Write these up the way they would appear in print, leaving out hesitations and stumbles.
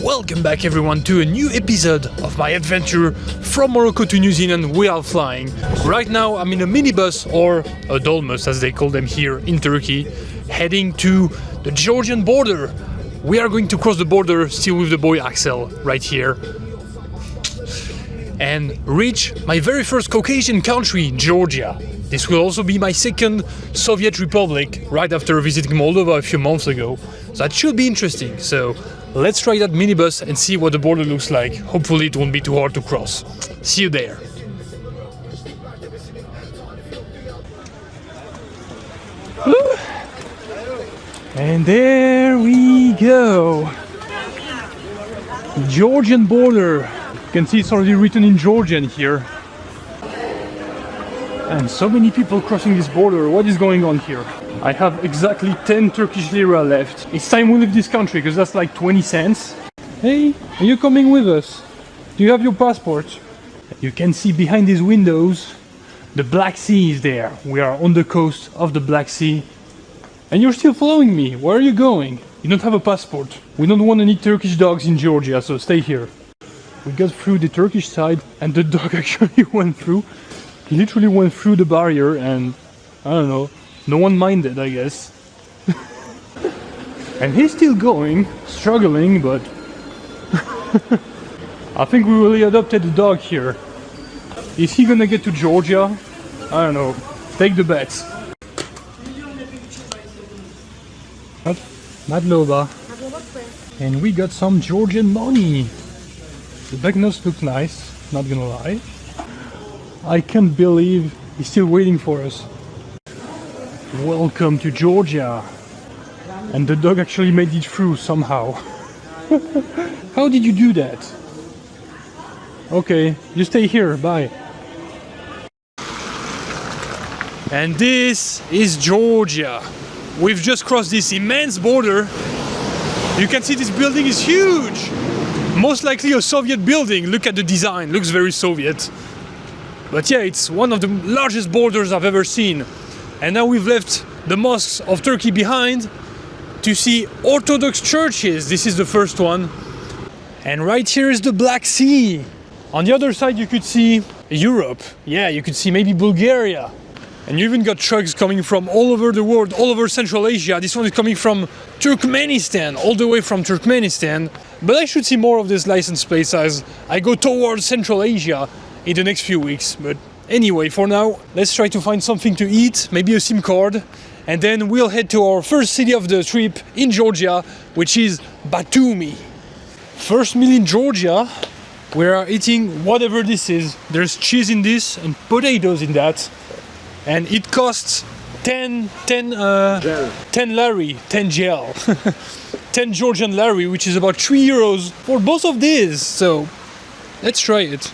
Welcome back everyone to a new episode of my adventure from Morocco to New Zealand while flying. Right now I'm in a minibus, or a dolmus as they call them here in Turkey, heading to the Georgian border. We are going to cross the border still with the boy Axel right here and reach my very first Caucasian country, Georgia. This will also be my second Soviet republic right after visiting Moldova a few months ago. So that should be interesting. So let's try that minibus and see what the border looks like. Hopefully it won't be too hard to cross. See you there. And there we go. Georgian border. You can see it's already written in Georgian here. And so many people crossing this border. What is going on here? I have exactly 10 Turkish lira left. It's time we leave this country because that's like 20 cents. Hey, are you coming with us? Do you have your passport? You can see behind these windows, the Black Sea is there. We are on the coast of the Black Sea. And you're still following me. Where are you going? You don't have a passport. We don't want any Turkish dogs in Georgia, so stay here. We got through the Turkish side and the dog actually went through. He literally went through the barrier and, I don't know, no one minded, I guess. And he's still going, struggling, but I think we really adopted the dog here. Is he gonna get to Georgia? I don't know. Take the bets. Madloba. And we got some Georgian money. The banknotes look nice, not gonna lie. I can't believe he's still waiting for us. Welcome to Georgia. And the dog actually made it through somehow. How did you do that? Okay, you stay here, bye. And this is Georgia. We've just crossed this immense border. You can see this building is huge. Most likely a Soviet building. Look at the design, looks very Soviet. But yeah, it's one of the largest borders I've ever seen. And now we've left the mosques of Turkey behind to see Orthodox churches. This is the first one. And right here is the Black Sea. On the other side you could see Europe. Yeah, you could see maybe Bulgaria. And you even got trucks coming from all over the world, all over Central Asia. This one is coming from Turkmenistan, all the way from Turkmenistan. But I should see more of this license plates as I go towards Central Asia in the next few weeks. But anyway, for now, let's try to find something to eat, maybe a SIM card, and then we'll head to our first city of the trip in Georgia, which is Batumi. First meal in Georgia, we are eating whatever this is. There's cheese in this and potatoes in that. And it costs 10 lari, 10 gel. 10 Georgian lari, which is about 3 euros for both of these. So, let's try it.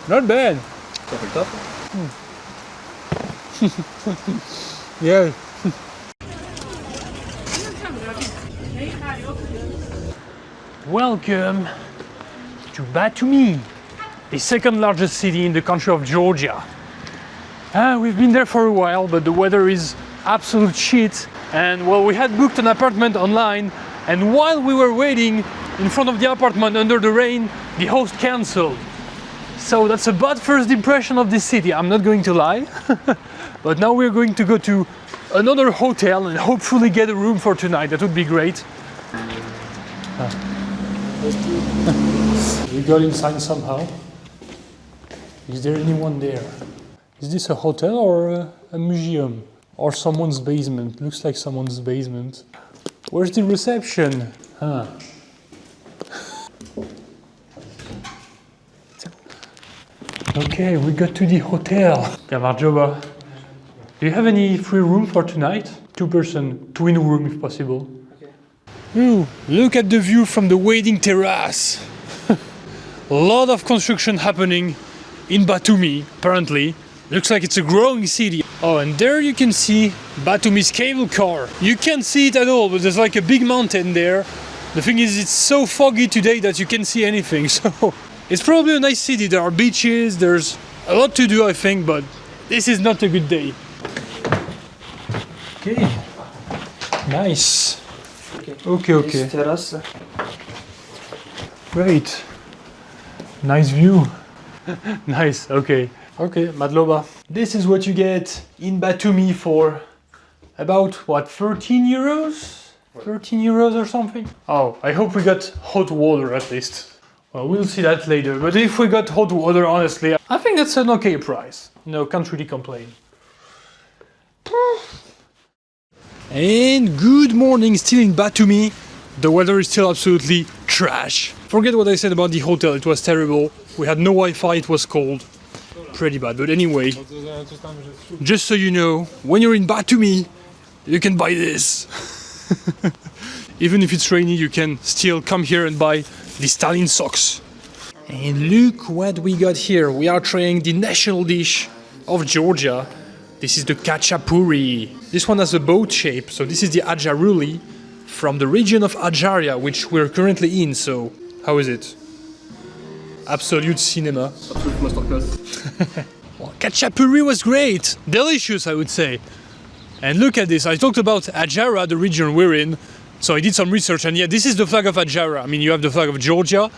Not bad. Yeah. Welcome to Batumi, the second largest city in the country of Georgia. We've been there for a while, but the weather is absolute shit. And well, we had booked an apartment online, and while we were waiting in front of the apartment under the rain, the host cancelled. So that's a bad first impression of this city, I'm not going to lie. But now we're going to go to another hotel and hopefully get a room for tonight. That would be great. We got inside somehow. Is there anyone there? Is this a hotel or a museum? Or someone's basement? Looks like someone's basement. Where's the reception? Huh. Okay, we got to the hotel. Kamarjoba. Do you have any free room for tonight? 2-person, twin room if possible. Ooh, look at the view from the waiting terrace. A lot of construction happening in Batumi, apparently. Looks like it's a growing city. Oh, and there you can see Batumi's cable car. You can't see it at all, but there's like a big mountain there. The thing is, it's so foggy today that you can't see anything, so it's probably a nice city. There are beaches, there's a lot to do, I think, but this is not a good day. Okay. Nice. Okay. This terrace. Great. Nice view. Nice. Okay, Madloba. This is what you get in Batumi for about what, 13 euros? 13 euros or something? Oh, I hope we got hot water at least. Well, we'll see that later. But if we got hot water, honestly, I think that's an okay price. No, can't really complain. And good morning, still in Batumi. The weather is still absolutely trash. Forget what I said about the hotel, it was terrible. We had no Wi-Fi, it was cold. Pretty bad, but anyway. Just so you know, when you're in Batumi, you can buy this. Even if it's rainy, you can still come here and buy the Stalin socks. And look what we got here. We are trying the national dish of Georgia. This is the khachapuri. This one has a boat shape, so this is the ajaruli from the region of Ajaria, which we're currently in, so how is it? Absolute cinema. Absolute masterclass. Well, khachapuri was great. Delicious, I would say. And look at this, I talked about Ajara, the region we're in, so I did some research, and yeah, this is the flag of Ajara. I mean, you have the flag of Georgia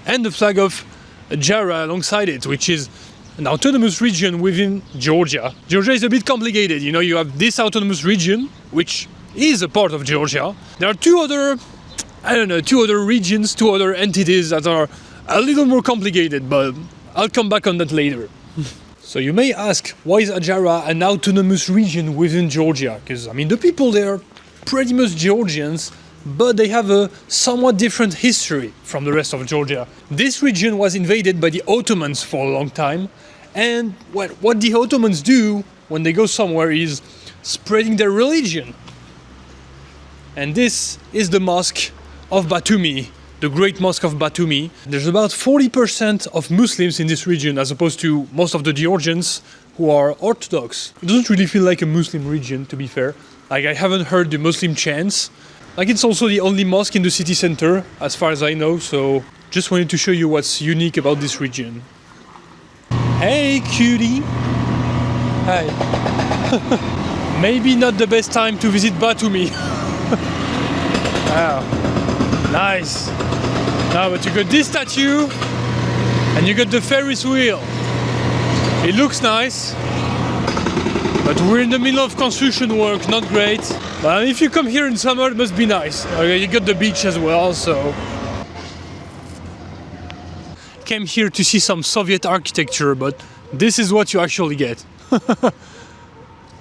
and the flag of Ajara alongside it, which is an autonomous region within Georgia. Georgia is a bit complicated, you know, you have this autonomous region, which is a part of Georgia. There are two other regions, two other entities that are a little more complicated, but I'll come back on that later. So you may ask, why is Ajara an autonomous region within Georgia? Because, I mean, the people there are pretty much Georgians, but they have a somewhat different history from the rest of Georgia. This region was invaded by the Ottomans for a long time, and what the Ottomans do when they go somewhere is spreading their religion. And this is the mosque of Batumi, the Great Mosque of Batumi. There's about 40% of Muslims in this region, as opposed to most of the Georgians who are Orthodox. It doesn't really feel like a Muslim region, to be fair. Like, I haven't heard the Muslim chants. Like, it's also the only mosque in the city center, as far as I know, so just wanted to show you what's unique about this region. Hey, cutie! Hi. Maybe not the best time to visit Batumi. Wow. Nice. Now, but you got this statue, and you got the Ferris wheel. It looks nice, but we're in the middle of construction work, not great. But if you come here in summer, it must be nice. Okay, you got the beach as well, so. Came here to see some Soviet architecture, but this is what you actually get.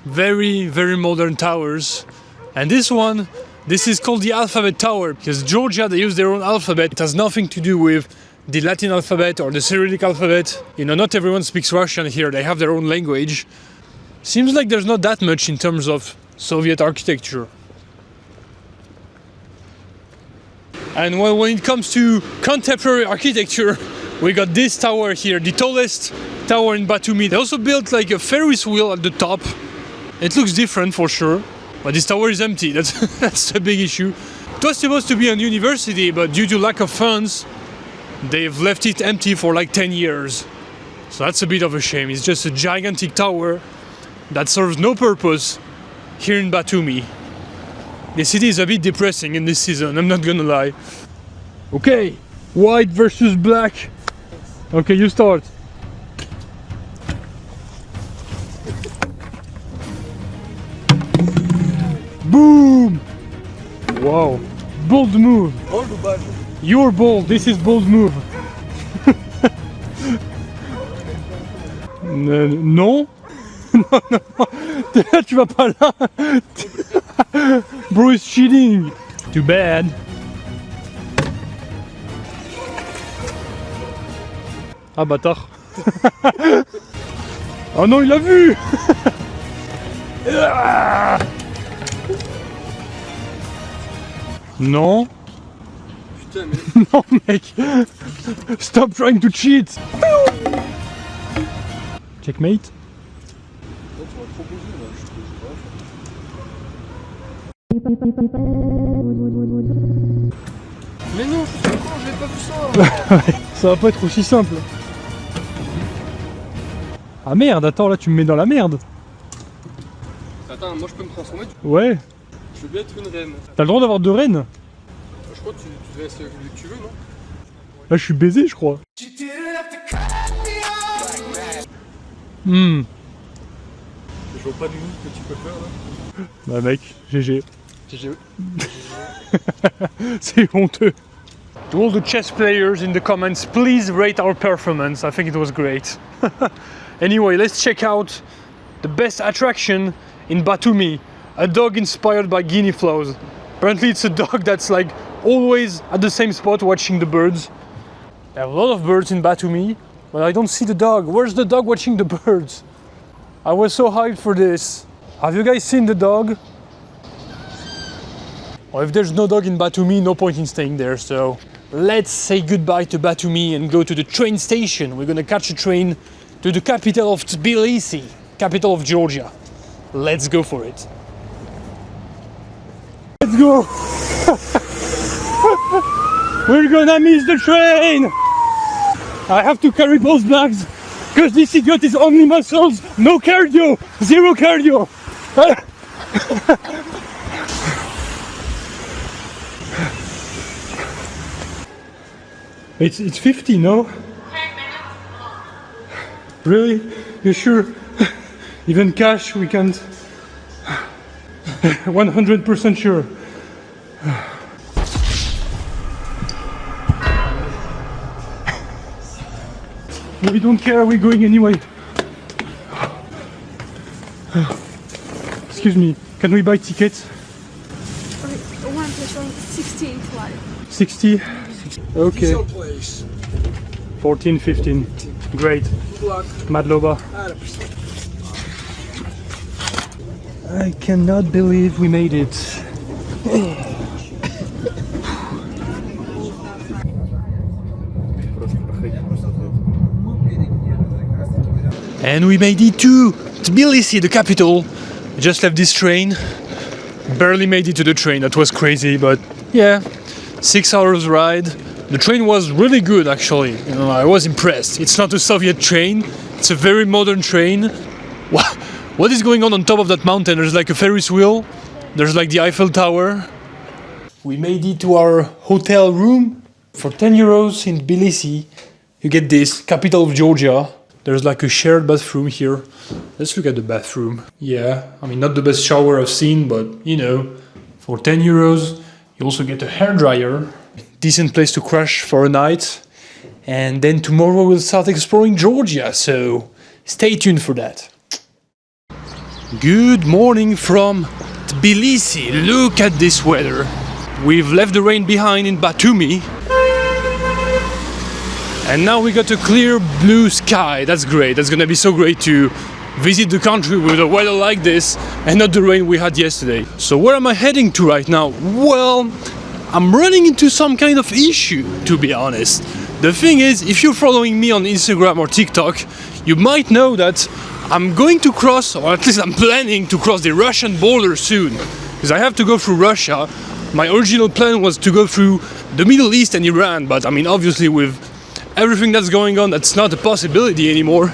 Very, very modern towers. And this one, this is called the Alphabet Tower, because Georgia, they use their own alphabet. It has nothing to do with the Latin alphabet or the Cyrillic alphabet. You know, not everyone speaks Russian here, they have their own language. Seems like there's not that much in terms of Soviet architecture. And well, when it comes to contemporary architecture, we got this tower here, the tallest tower in Batumi. They also built like a Ferris wheel at the top. It looks different for sure. But this tower is empty, that's a big issue. It was supposed to be a university, but due to lack of funds, they've left it empty for like 10 years. So that's a bit of a shame. It's just a gigantic tower that serves no purpose here in Batumi. The city is a bit depressing in this season, I'm not gonna lie. Okay, white versus black. Okay, you start. Boom! Wow, bold move. Bold ou bad? You're bold, this is bold move. Non? Non, non, tu vas pas là. Bro is cheating. Too bad. Ah bâtard. Oh non, il l'a vu. Non. Putain, mais. Non mec. Stop trying to cheat. Checkmate. Non, tu m'as trop bougé là, je Mais non, je suis con, j'avais pas vu ça. Ça va pas être aussi simple. Ah merde, attends, là tu me mets dans la merde. Attends, moi je peux me transformer. Ouais. Je veux bien être une reine. T'as le droit d'avoir 2 reines? Je crois que tu devais essayer celui que tu veux, non? Là, je suis baisé, je crois. Hmm. Je vois pas du tout ce que tu peux faire là. Bah mec, GG. GG. C'est honteux. To all the chess players in the comments, please rate our performance. I think it was great. Anyway, let's check out the best attraction in Batumi. A dog inspired by guinea fowls. Apparently it's a dog that's like always at the same spot watching the birds. There are a lot of birds in Batumi, but I don't see the dog. Where's the dog watching the birds? I was so hyped for this. Have you guys seen the dog? Well, if there's no dog in Batumi, no point in staying there, so let's say goodbye to Batumi and go to the train station. We're gonna catch a train to the capital of Tbilisi, capital of Georgia. Let's go for it. Let's go! We're gonna miss the train! I have to carry both bags because this idiot is only muscles, no cardio, zero cardio. It's 50, no? 10 minutes. Really? You sure? Even cash we can't. 100% sure. We don't care, we're going anyway. Excuse me, can we buy tickets? One person 16 flight. 60? Okay. Place. 14, 15. Great. Good luck. Madloba. 100%. I cannot believe we made it. And we made it to Tbilisi, the capital. Just left this train. Barely made it to the train, that was crazy, but yeah, 6 hours ride. The train was really good actually, you know, I was impressed. It's not a Soviet train, it's a very modern train. What is going on top of that mountain? There's like a Ferris wheel, there's like the Eiffel Tower. We made it to our hotel room. For 10 euros in Tbilisi, you get this, capital of Georgia. There's like a shared bathroom here. Let's look at the bathroom. Yeah, I mean, not the best shower I've seen, but you know, for 10 euros, you also get a hairdryer. Decent place to crash for a night. And then tomorrow we'll start exploring Georgia, so stay tuned for that. Good morning from Tbilisi. Look at this weather. We've left the rain behind in Batumi. And now we got a clear blue sky. That's great. That's gonna be so great to visit the country with a weather like this and not the rain we had yesterday. So where am I heading to right now? Well, I'm running into some kind of issue, to be honest. The thing is, if you're following me on Instagram or TikTok, you might know that I'm going to cross, or at least I'm planning to cross the Russian border soon. Because I have to go through Russia. My original plan was to go through the Middle East and Iran, but I mean, obviously with everything that's going on, that's not a possibility anymore.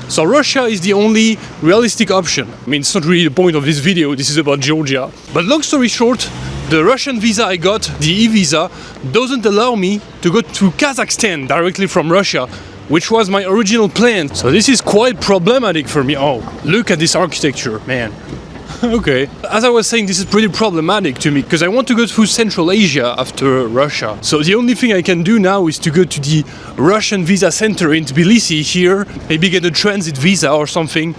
So Russia is the only realistic option. I mean, it's not really the point of this video, this is about Georgia. But long story short, the Russian visa I got, the e-visa, doesn't allow me to go to Kazakhstan directly from Russia, which was my original plan. So this is quite problematic for me. Oh, look at this architecture, man. Okay. As I was saying, this is pretty problematic to me because I want to go through Central Asia after Russia. So the only thing I can do now is to go to the Russian visa center in Tbilisi here, maybe get a transit visa or something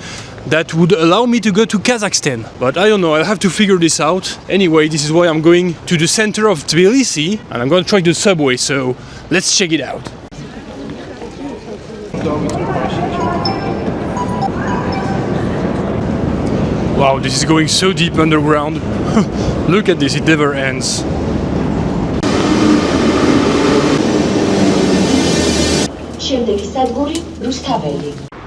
that would allow me to go to Kazakhstan. But I don't know, I'll have to figure this out. Anyway, this is why I'm going to the center of Tbilisi and I'm going to try the subway, so let's check it out. Wow, this is going so deep underground. Look at this, it never ends.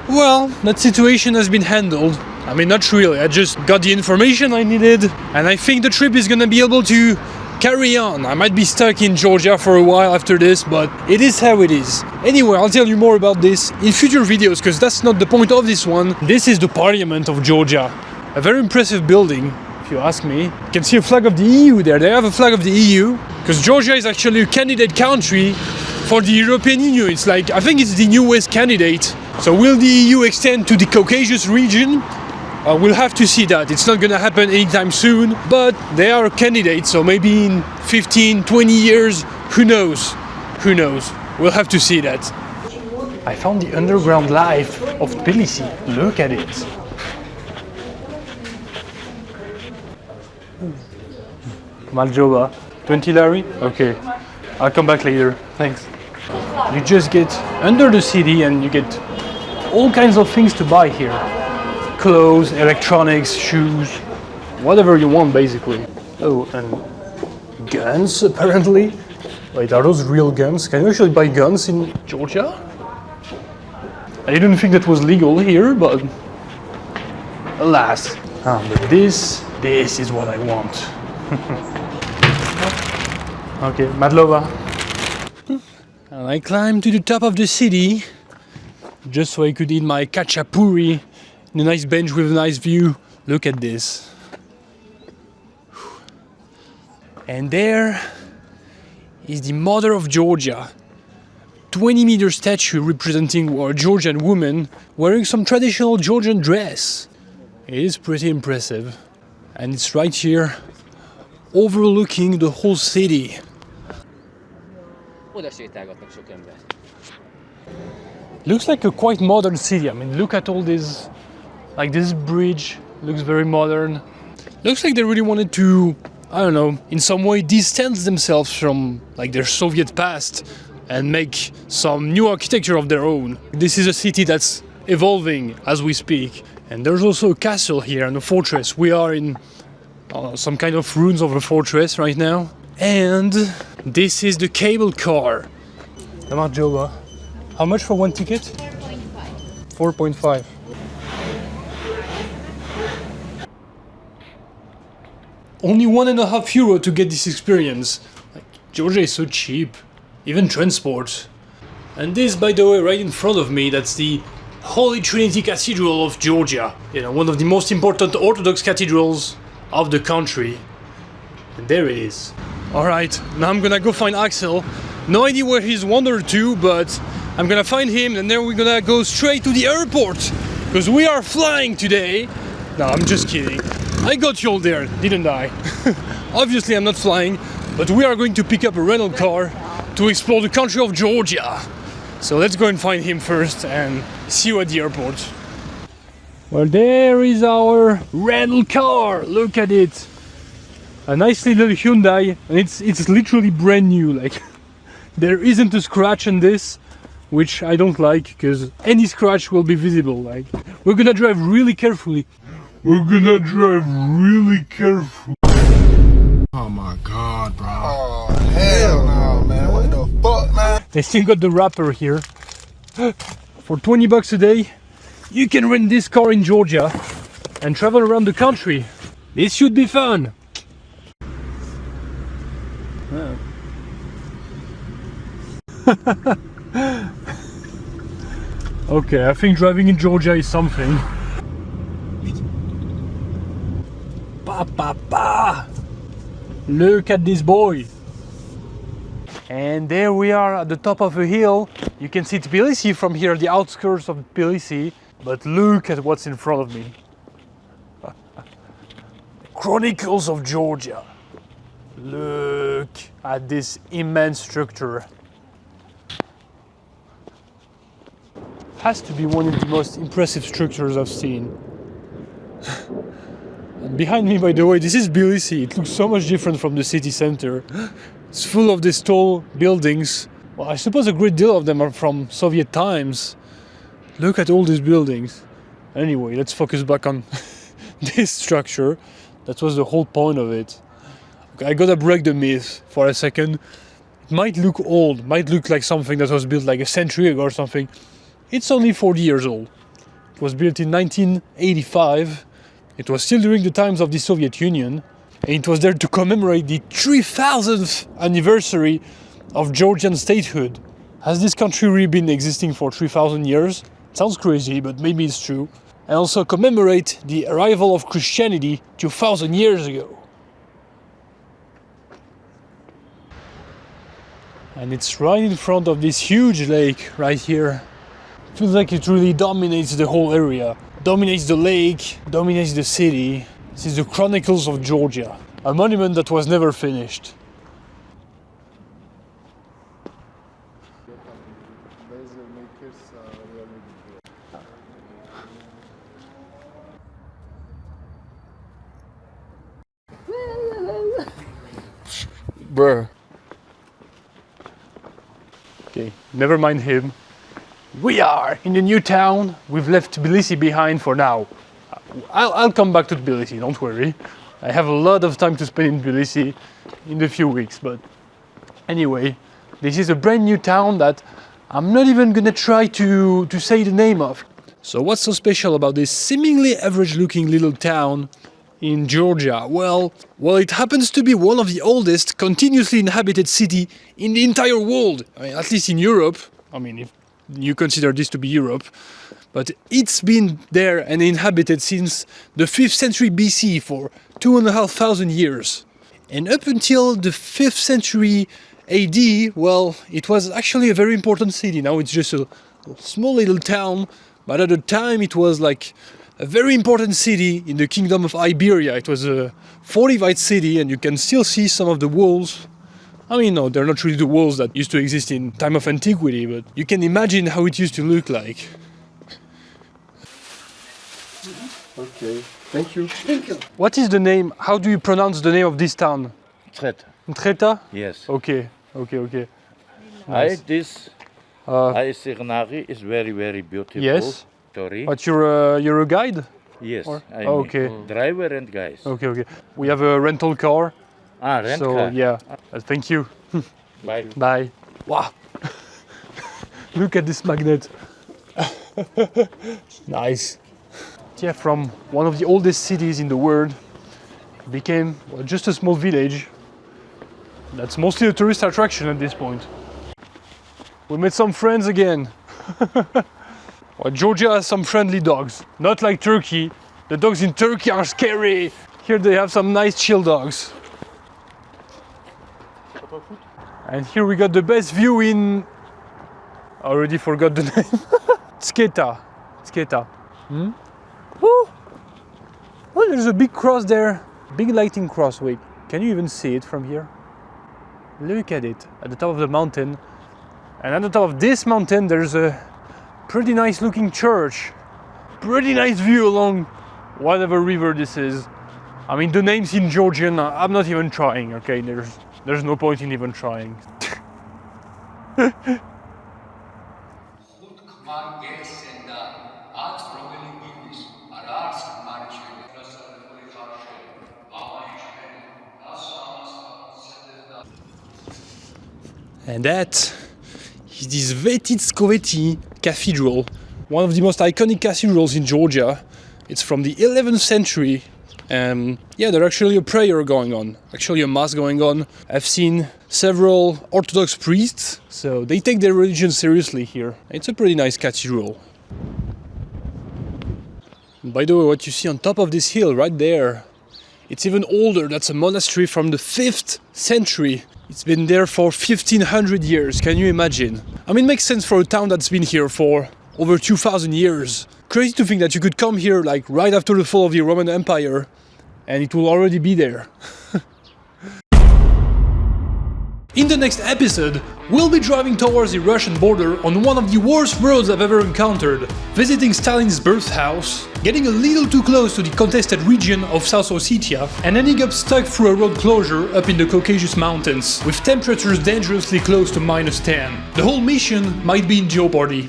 Well, that situation has been handled. I mean, not really, I just got the information I needed and I think the trip is gonna be able to carry on. I might be stuck in Georgia for a while after this, but it is how it is. Anyway, I'll tell you more about this in future videos because that's not the point of this one. This is the parliament of Georgia. A very impressive building, if you ask me. You can see a flag of the EU there. They have a flag of the EU because Georgia is actually a candidate country for the European Union. It's like, I think it's the newest candidate. So will the EU extend to the Caucasus region? We'll have to see that. It's not gonna happen anytime soon, but they are a candidate, so maybe in 15, 20 years, who knows? Who knows? We'll have to see that. I found the underground life of Tbilisi. Look at it. Maljoba. 20 lari? Okay. I'll come back later. Thanks. You just get under the city and you get all kinds of things to buy here. Clothes, electronics, shoes, whatever you want basically. Oh, and guns apparently. Wait, are those real guns? Can you actually buy guns in Georgia? I didn't think that was legal here, but alas. But this is what I want. Okay, Madlova. And I climbed to the top of the city just so I could eat my kachapuri in a nice bench with a nice view. Look at this. And there is the mother of Georgia. 20-meter statue representing a Georgian woman wearing some traditional Georgian dress. It is pretty impressive. And it's right here, overlooking the whole city. Looks like a quite modern city. I mean, look at all this, like this bridge looks very modern. Looks like they really wanted to, I don't know, in some way distance themselves from like their Soviet past and make some new architecture of their own. This is a city that's evolving as we speak. And there's also a castle here and a fortress. We are in some kind of ruins of a fortress right now. And this is the cable car. Marjoba. How much for one ticket? 4.5. Only €1.50 to get this experience. Like, Georgia is so cheap. Even transport. And this, by the way, right in front of me, that's the Holy Trinity Cathedral of Georgia. You know, one of the most important Orthodox cathedrals of the country. And there it is. Alright, now I'm gonna go find Axel. No idea where he's wandered to, but I'm gonna find him and then we're gonna go straight to the airport. Because we are flying today. No, I'm just kidding. I got you all there, didn't I? Obviously I'm not flying, but we are going to pick up a rental car to explore the country of Georgia. So let's go and find him first and see you at the airport. Well, there is our rental car. Look at it. A nice little Hyundai, and it's literally brand new. Like, there isn't a scratch on this, which I don't like, because any scratch will be visible. Like, we're gonna drive really carefully. Oh my god, bro. Oh, hell no, man. What the fuck, man? They still got the wrapper here. For $20 a day, you can rent this car in Georgia and travel around the country. This should be fun. Okay, I think driving in Georgia is something. Look at this boy. And there we are at the top of a hill. You can see Tbilisi from here, the outskirts of Tbilisi. But look at what's in front of me. Chronicles of Georgia. Look at this immense structure. Has to be one of the most impressive structures I've seen. And behind me, by the way, this is Tbilisi. It looks so much different from the city center. It's full of these tall buildings. Well, I suppose a great deal of them are from Soviet times. Look at all these buildings. Anyway, let's focus back on this structure. That was the whole point of it. Okay, I gotta break the myth for a second. It might look old, might look like something that was built like a century ago or something. It's only 40 years old. It was built in 1985. It was still during the times of the Soviet Union. And it was there to commemorate the 3000th anniversary of Georgian statehood. Has this country really been existing for 3000 years? Sounds crazy, but maybe it's true. and also commemorate the arrival of Christianity 2000 years ago. And it's right in front of this huge lake right here. Feels like it really dominates the whole area. Dominates the lake, dominates the city. This is the Chronicles of Georgia, a monument that was never finished. Bruh. Okay, never mind him. We are in a new town. We've left Tbilisi behind for now. I'll come back to Tbilisi, don't worry. I have a lot of time to spend in Tbilisi in a few weeks, but anyway, this is a brand new town that I'm not even gonna try to say the name of. So what's so special about this seemingly average looking little town in Georgia? Well, it happens to be one of the oldest continuously inhabited city in the entire world. I mean, at least in Europe. I mean, if you consider this to be Europe. But it's been there and inhabited since the 5th century BC for 2,500 years. And up until the 5th century AD, well, it was actually a very important city. Now it's just a small little town, but at the time it was like a very important city in the kingdom of Iberia. It was a fortified city, and you can still see some of the walls. I mean, no, they're not really the walls that used to exist in time of antiquity, but you can imagine how it used to look like. Okay, thank you. Thank you. What is the name? How do you pronounce the name of this town? Mtskheta. Mtskheta? Yes. Okay. This Signari is very, very beautiful. Yes. Story. But you're a guide? Yes. Or- I okay. mean, driver and guys. Okay. We have a rental car. Rent So car. yeah. Thank you. Bye. Bye. Wow. Look at this magnet. Nice. Yeah, from one of the oldest cities in the world became just a small village that's mostly a tourist attraction at this point. We met some friends again. Well, Georgia has some friendly dogs, not like Turkey. The dogs in Turkey are scary. Here they have some nice chill dogs. And here we got the best view in... I already forgot the name. Mtskheta. Woo! Oh, there's a big cross there. Big lighting cross. Wait, can you even see it from here? Look at it, at the top of the mountain. And at the top of this mountain, there's a pretty nice looking church. Pretty nice view along whatever river this is. I mean, the names in Georgian, I'm not even trying, okay? There's no point in even trying. And that is this Mtskheta Cathedral, one of the most iconic cathedrals in Georgia. It's from the 11th century. And yeah, there's actually a prayer going on, actually a mass going on. I've seen several Orthodox priests, so they take their religion seriously here. It's a pretty nice cathedral. And by the way, what you see on top of this hill right there, it's even older. That's a monastery from the 5th century. It's been there for 1500 years, can you imagine? I mean, it makes sense for a town that's been here for over 2000 years. Crazy to think that you could come here like right after the fall of the Roman Empire and it will already be there. In the next episode, we'll be driving towards the Russian border on one of the worst roads I've ever encountered, visiting Stalin's birthhouse, getting a little too close to the contested region of South Ossetia, and ending up stuck through a road closure up in the Caucasus Mountains, with temperatures dangerously close to -10. The whole mission might be in jeopardy.